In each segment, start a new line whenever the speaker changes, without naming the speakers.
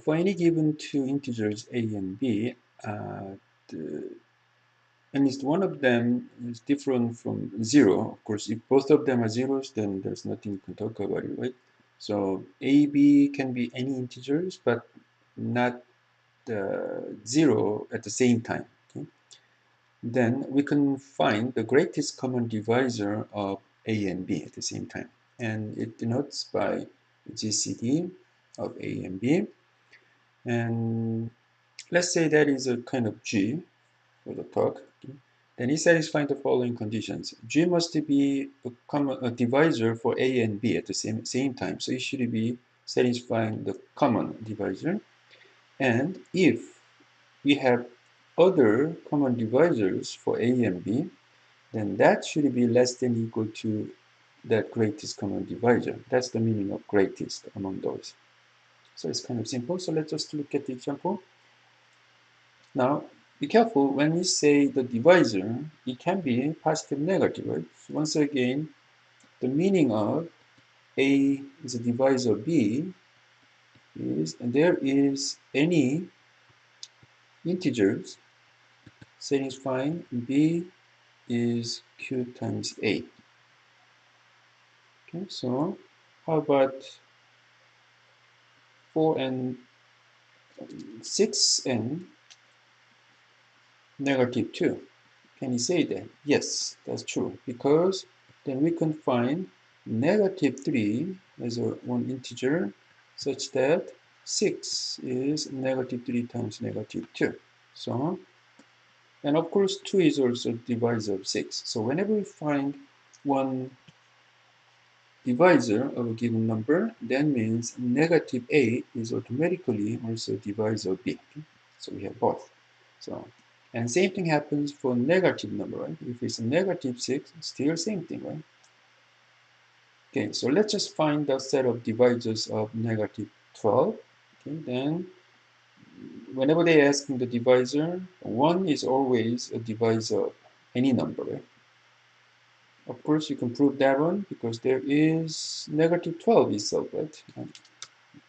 For any given two integers a and b, the, at least one of them is different from 0. Of course, if both of them are zeros, then there's nothing you can talk about it, right? So a, b can be any integers, but not 0 at the same time. Okay? Then we can find the greatest common divisor of a and b at the same time. And it denotes by GCD of a and b. And let's say that is a kind of G for the talk. Okay? Then it satisfies the following conditions. G must be a divisor for a and b at the same time. So it should be satisfying the common divisor. And if we have other common divisors for a and b, then that should be less than or equal to that greatest common divisor. That's the meaning of greatest among those. So it's kind of simple. So let's just look at the example. Now, be careful when we say the divisor, it can be positive, negative, right? So once again, the meaning of A is a divisor of B is, and there is any integers satisfying B is Q times A. Okay, so how about 4 and 6 and negative 2? Can you say that? Yes, that's true, because then we can find negative 3 as one integer such that 6 is negative 3 times negative 2. So, and of course 2 is also divisor of 6. So whenever we find one divisor of a given number, that means negative a is automatically also divisor of b. Okay? So we have both. So, and same thing happens for negative number, right? If it's a negative 6, still same thing, right? Okay, so let's just find the set of divisors of negative 12. Okay, then whenever they ask the divisor, 1 is always a divisor of any number, right? Of course, you can prove that one because there is negative 12 itself, right?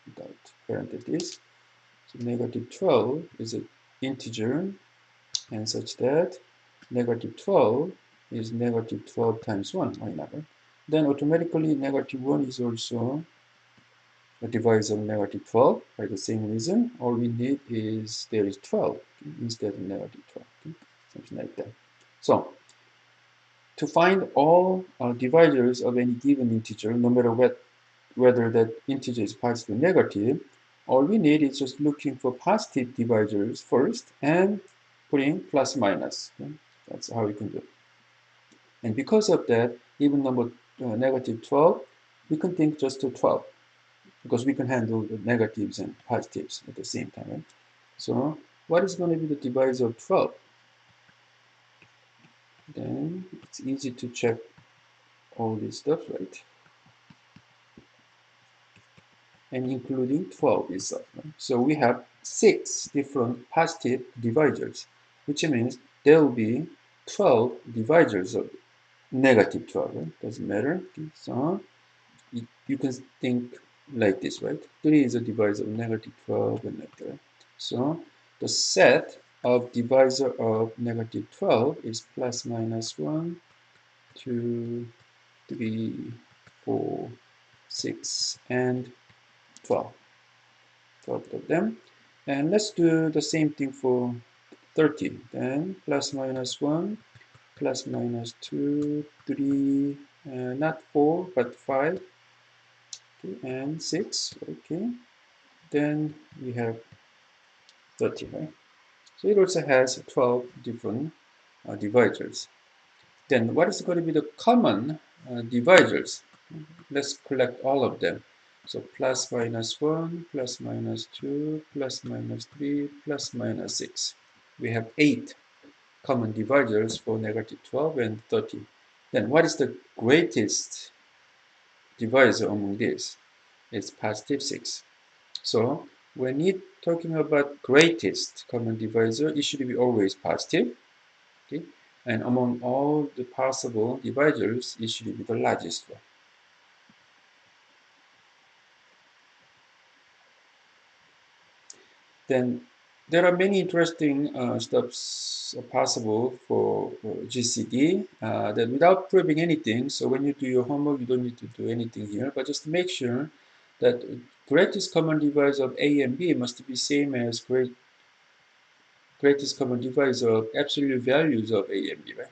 Without parentheses. So negative 12 is an integer, and such that negative 12 is negative 12 times 1, why not? Right? Then automatically negative 1 is also a divisor of negative 12 by the same reason. All we need is there is 12 instead of negative 12, okay? Something like that. So to find all divisors of any given integer, no matter whether that integer is positive or negative, all we need is just looking for positive divisors first and putting plus minus. Okay? That's how we can do it. And because of that, even number negative 12, we can think just to 12 because we can handle the negatives and positives at the same time. Right? So what is going to be the divisor of 12? Then it's easy to check all this stuff, right? And including 12 itself. Right? So we have 6 different positive divisors, which means there will be 12 divisors of negative 12. Right? Doesn't matter. Okay? So you can think like this, right? 3 is a divisor of negative 12 and like that. So the set of divisor of negative 12 is plus minus 1, 2, 3, 4, 6, and 12. 12 of them. And let's do the same thing for 30. Then plus minus 1, plus minus 2, 3, not 4, but 5, okay, and 6. Okay. Then we have 30, right? So it also has 12 different divisors. Then what is going to be the common divisors? Let's collect all of them. So plus minus 1, plus minus 2, plus minus 3, plus minus 6. We have 8 common divisors for negative 12 and 30. Then what is the greatest divisor among these? It's positive 6. So when you're talking about greatest common divisor, it should be always positive. Okay? And among all the possible divisors, it should be the largest one. Then there are many interesting steps possible for GCD that without proving anything. So when you do your homework, you don't need to do anything here, but just make sure that greatest common divisor of A and B must be same as greatest common divisor of absolute values of A and B, right?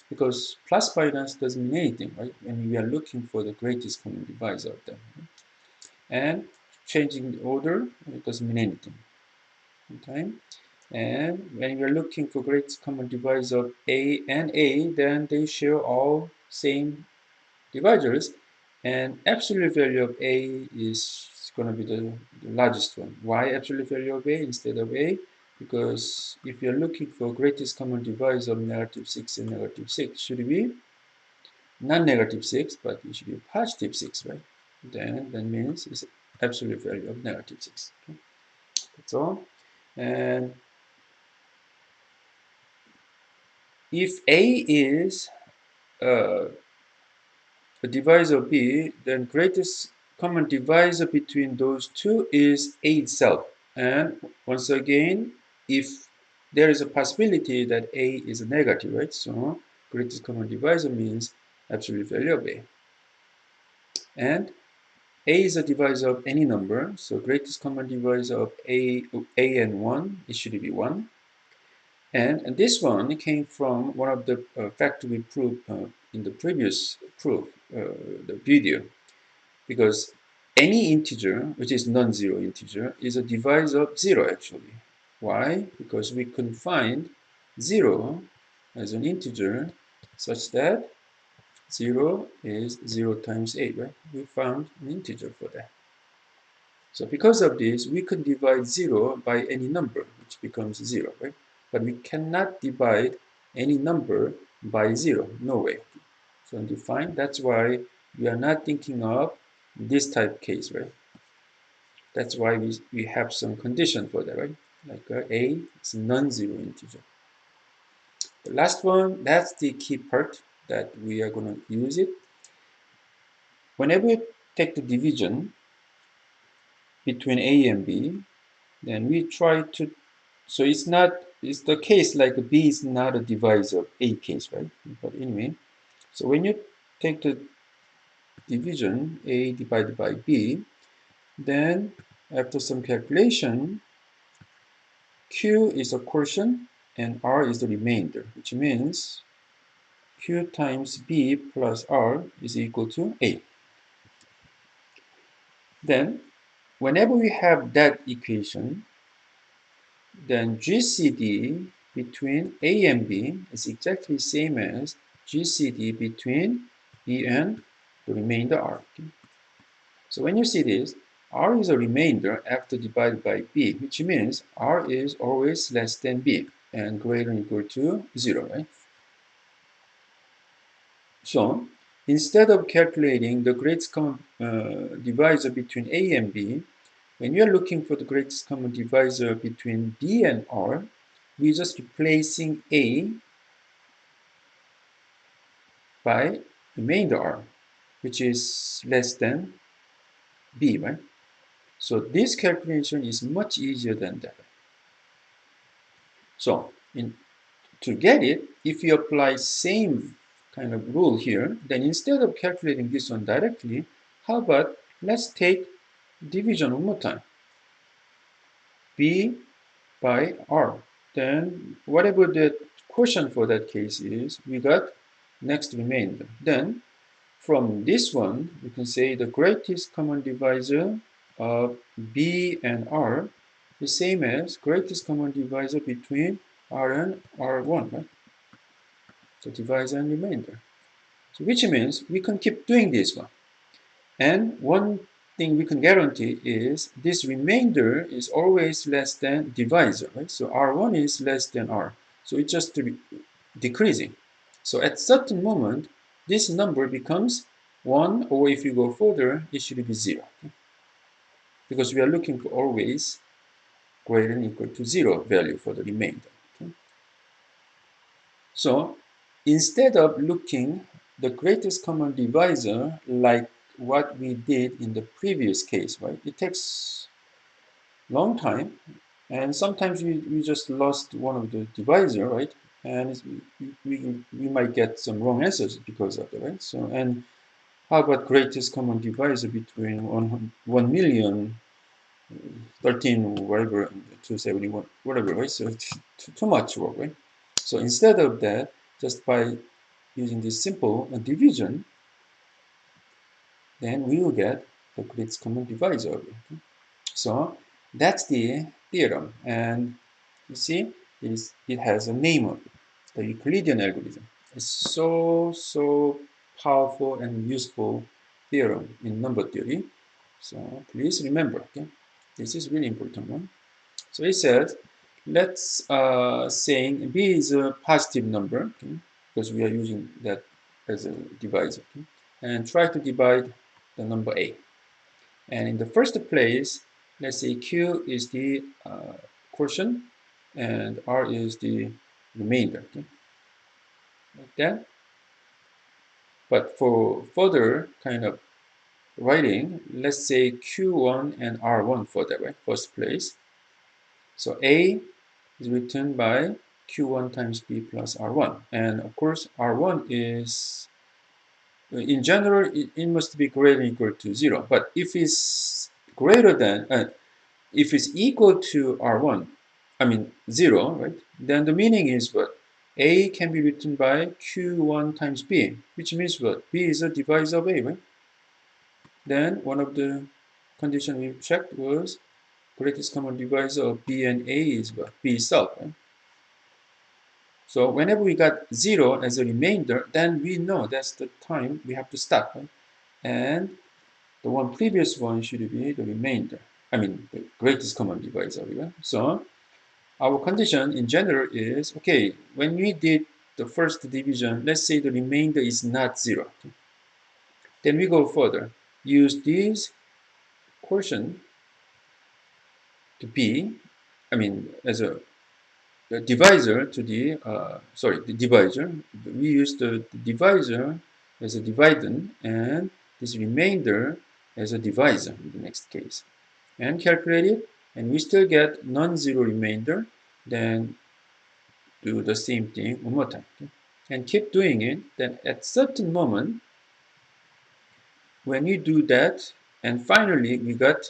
Because plus minus doesn't mean anything, right? When we are looking for the greatest common divisor of them. And changing the order, it doesn't mean anything. Okay? And when you're looking for greatest common divisor of A and A, then they share all same divisors, and absolute value of A is going to be the largest one. Why absolute value of A instead of A? Because if you're looking for greatest common divisor of negative 6 and negative 6, should it be not negative 6, but it should be positive 6, right? Then that means it's absolute value of negative 6. Okay? That's all. And if A is uh, a divisor of B, then greatest common divisor between those two is A itself. And once again, if there is a possibility that A is a negative, right? So greatest common divisor means absolute value of A. And A is a divisor of any number, so greatest common divisor of A and 1, it should be 1. And this one came from one of the facts we proved in the previous proof, the video, because any integer, which is non-zero integer, is a divisor of 0 actually. Why? Because we can find 0 as an integer such that 0 is 0 times 8, right? We found an integer for that. So because of this, we can divide 0 by any number, which becomes 0, right? But we cannot divide any number by 0, no way. So undefined, that's why we are not thinking of this type case, right? That's why we have some condition for that, right? Like A is non-zero integer. The last one, that's the key part that we are going to use it. Whenever we take the division between A and B, then we try to, so it's the case like B is not a divisor of A case, right? But anyway, so when you take the division A divided by B, then after some calculation, Q is a quotient and R is the remainder, which means Q times B plus R is equal to A. Then, whenever we have that equation, then GCD between A and B is exactly the same as GCD between B and the remainder R. So when you see this, R is a remainder after divided by B, which means R is always less than B and greater than or equal to 0, right? So instead of calculating the greatest common divisor between A and B, when you're looking for the greatest common divisor between B and R, we're just replacing A by remainder R, which is less than B, right? So this calculation is much easier than that. So to get it, if you apply same kind of rule here, then instead of calculating this one directly, how about let's take division one more time. B by R. Then whatever the quotient for that case is, we got next remainder. Then from this one, we can say the greatest common divisor of B and R is same as greatest common divisor between R and R1, right? So divisor and remainder. So which means we can keep doing this one. And one thing we can guarantee is this remainder is always less than divisor, right? So R1 is less than R. So it's just decreasing. So at certain moment, this number becomes 1, or if you go further, it should be 0. Okay? Because we are looking for always greater than or equal to 0 value for the remainder. Okay? So instead of looking the greatest common divisor like what we did in the previous case, right? It takes long time And sometimes we just lost one of the divisor, right? And we might get some wrong answers because of that, right? So, and how about greatest common divisor between 1 million, 13, whatever, 271, whatever, right? So too much work, right? So instead of that, just by using this simple division, then we will get the greatest common divisor. Okay? So that's the theorem. And you see, it has a name of it, the Euclidean algorithm. It's so powerful and useful theorem in number theory. So please remember, okay? This is really important one. So it says, let's saying b is a positive number, okay? Because we are using that as a divisor, okay? And try to divide the number a. And in the first place, let's say q is the quotient and r is the remainder, okay? Like that. But for further kind of writing, let's say q1 and r1 for that, right? First place. So a is written by q1 times b plus r1. And of course, r1 is, in general, it must be greater than or equal to 0. But if it's greater than, if it's equal to r1, I mean 0, right? Then the meaning is what? A can be written by q1 times b, which means what? B is a divisor of a, right? Then one of the condition we checked was greatest common divisor of b and a is what? B itself, right? So whenever we got 0 as a remainder, then we know that's the time we have to stop, right? And the one previous one should be the remainder. I mean, the greatest common divisor, right? So our condition in general is, okay, when we did the first division, let's say the remainder is not 0. Then we go further. Use this quotient to be, I mean, as a the divisor to the divisor. We use the divisor as a dividend and this remainder as a divisor in the next case. And calculate it, and we still get non-zero remainder. Then do the same thing one more time. Okay? And keep doing it. Then at certain moment, when you do that, and finally we got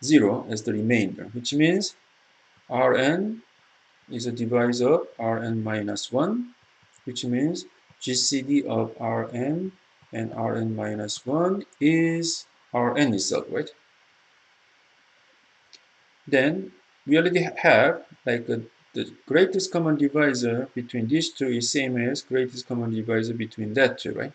0 as the remainder, which means Rn is a divisor of Rn minus 1, which means GCD of Rn and Rn minus 1 is Rn itself, right? Then we already have like the greatest common divisor between these two is same as greatest common divisor between that two, right?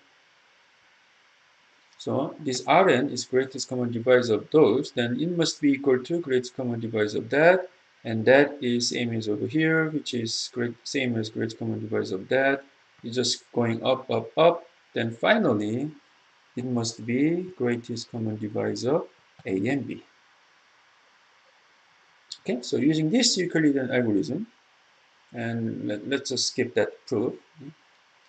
So this Rn is greatest common divisor of those, then it must be equal to greatest common divisor of that, and that is same as over here, which is same as greatest common divisor of that. It's just going up, up, up. Then finally, it must be greatest common divisor A and B. Okay, so using this Euclidean algorithm, and let's just skip that proof.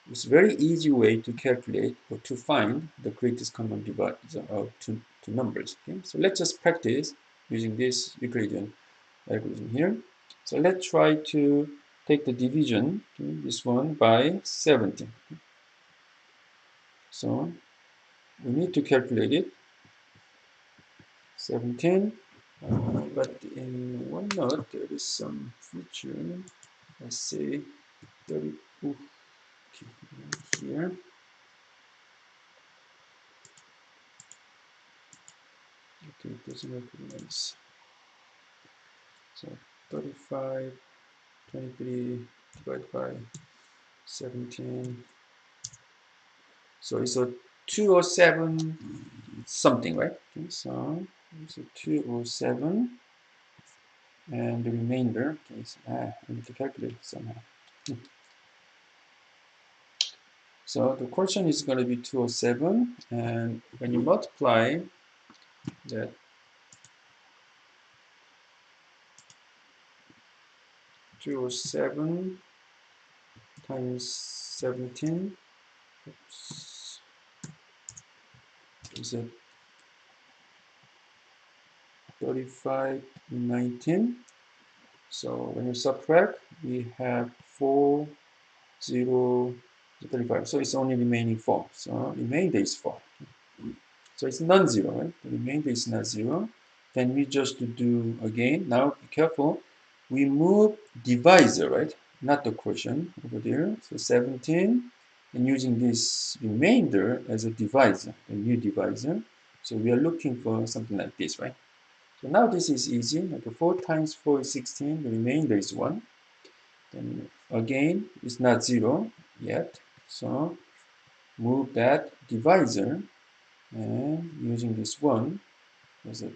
It's a very easy way to calculate or to find the greatest common divisor of two numbers. Okay? So let's just practice using this Euclidean algorithm here. So let's try to take the division, okay, this one by 17. Okay? So we need to calculate it. 17. But in OneNote, there is some feature. Let's say 30. Ooh, okay, here. Okay, it doesn't recognize. So 35, 23 divided by 17. So it's a 207 something, right? Okay, so it's a 207. And the remainder, okay, so, I need to calculate it somehow. So the quotient is going to be 207. And when you multiply that 207 times 17, oops, is it 3519? So when you subtract, we have 4, 0, 35. So it's only remaining 4. So remainder is 4. So it's non-zero, right? The remainder is not 0. Then we just do again. Now be careful. We move divisor, right? Not the quotient over there. So 17. And using this remainder as a divisor, a new divisor. So we are looking for something like this, right? So now this is easy. Like 4 times 4 is 16. The remainder is 1. Then again, it's not 0 yet. So move that divisor and using this 1 as a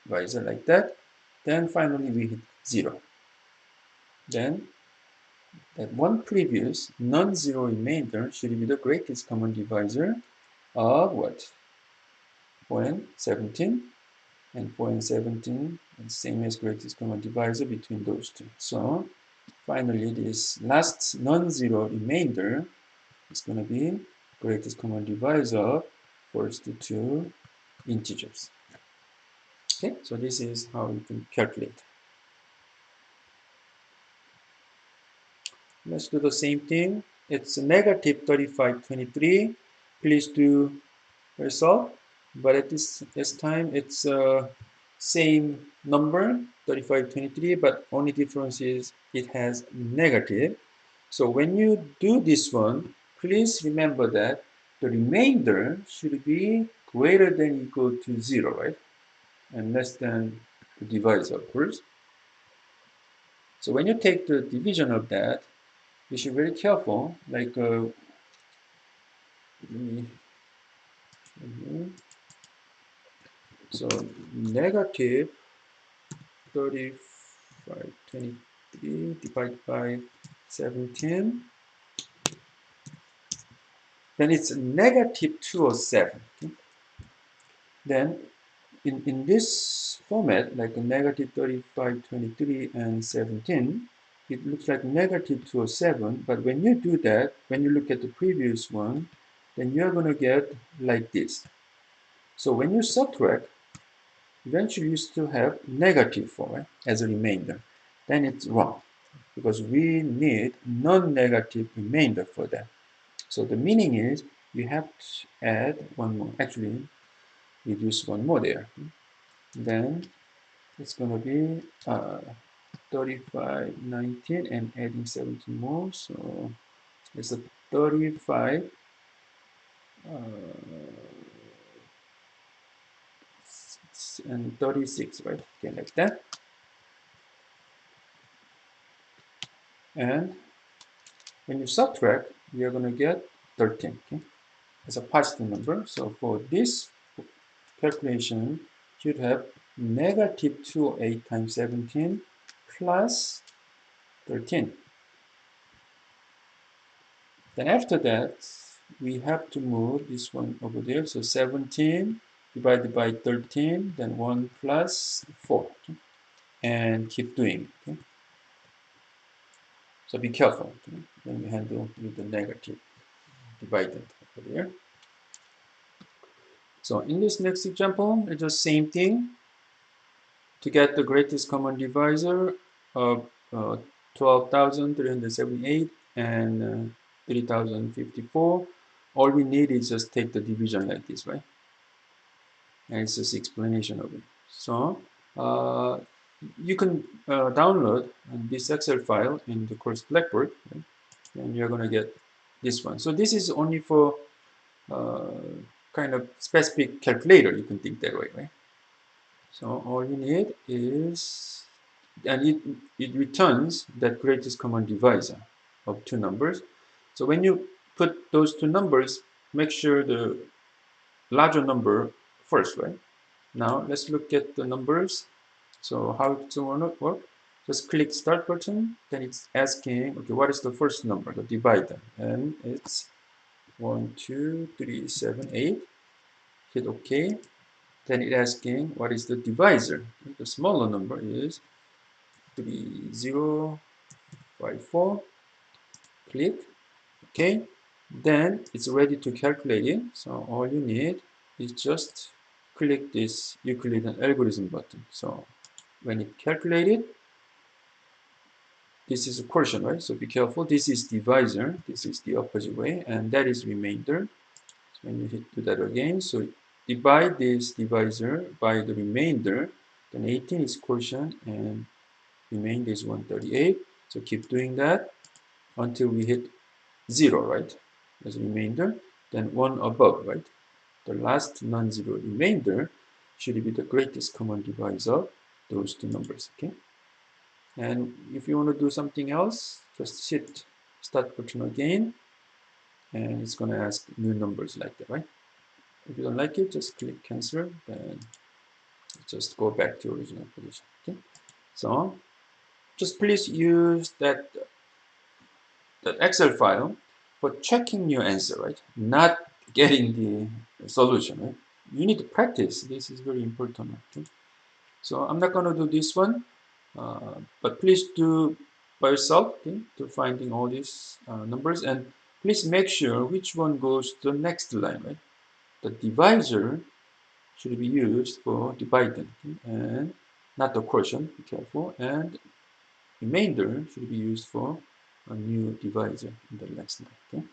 divisor like that. Then finally we hit 0. Then that one previous non-zero remainder should be the greatest common divisor of what? 4 and 17. And 4 and 17 is same as greatest common divisor between those two. So finally this last non-zero remainder is going to be greatest common divisor of first two integers. Okay, so this is how you can calculate. Let's do the same thing. It's negative 3523. Please do resolve, but at this time it's same number 3523, but only difference is it has negative. So when you do this one, please remember that the remainder should be greater than equal to 0, right? And less than the divisor, of course. So when you take the division of that, you should be very careful. Like, so negative 3523 divided by 17, then it's negative 207. Okay? Then in this format, like a negative 3523 and 17, it looks like negative 207, but when you do that, when you look at the previous one, then you're going to get like this. So when you subtract, eventually you still have negative 4 as a remainder. Then it's wrong because we need non-negative remainder for that. So the meaning is you have to add one more, actually reduce one more there. Then it's going to be 35, 19 and adding 17 more. So it's a 35 and 36, right? Okay, like that. And when you subtract, you're going to get 13. Okay? It's a positive number. So for this calculation, you'd have negative 208 times 17 plus 13. Then after that, we have to move this one over there. So 17 divided by 13, then 1 plus 4. Okay? And keep doing it. Okay? So be careful when you handle with the negative divided over there. So in this next example, it's the same thing. To get the greatest common divisor of 12,378 and 3,054, all we need is just take the division like this, right? And it's just explanation of it. So you can download this Excel file in the course Blackboard, right? And you're going to get this one. So this is only for kind of specific calculator, you can think that way, right? So all you need is, and it returns that greatest common divisor of two numbers. So when you put those two numbers, make sure the larger number first, right? Now let's look at the numbers. So how it's going to work? Just click start button, then it's asking, okay, what is the first number, the divisor? And it's 1, 2, 3, 7, 8. Hit OK. Then it's asking what is the divisor. The smaller number is 3054. Click OK. Then it's ready to calculate it. So all you need is just click this Euclidean algorithm button. So when it calculated, this is a quotient, right? So be careful. This is divisor. This is the opposite way, and that is remainder. So when you do that again, so divide this divisor by the remainder, then 18 is quotient and remainder is 138. So keep doing that until we hit 0, right? As a remainder, then 1 above, right? The last non-zero remainder should be the greatest common divisor of those two numbers, okay? And if you want to do something else, just hit start button again, and it's going to ask new numbers like that, right? If you don't like it, just click cancel, then just go back to original position, okay? So just please use that Excel file for checking your answer, right? Not getting the solution, right? You need to practice. This is very important, okay? So I'm not going to do this one, but please do by yourself, okay, to finding all these numbers, and please make sure which one goes to the next line, right? The divisor should be used for dividing, okay? And not the quotient, be careful, and remainder should be used for a new divisor in the next line, okay?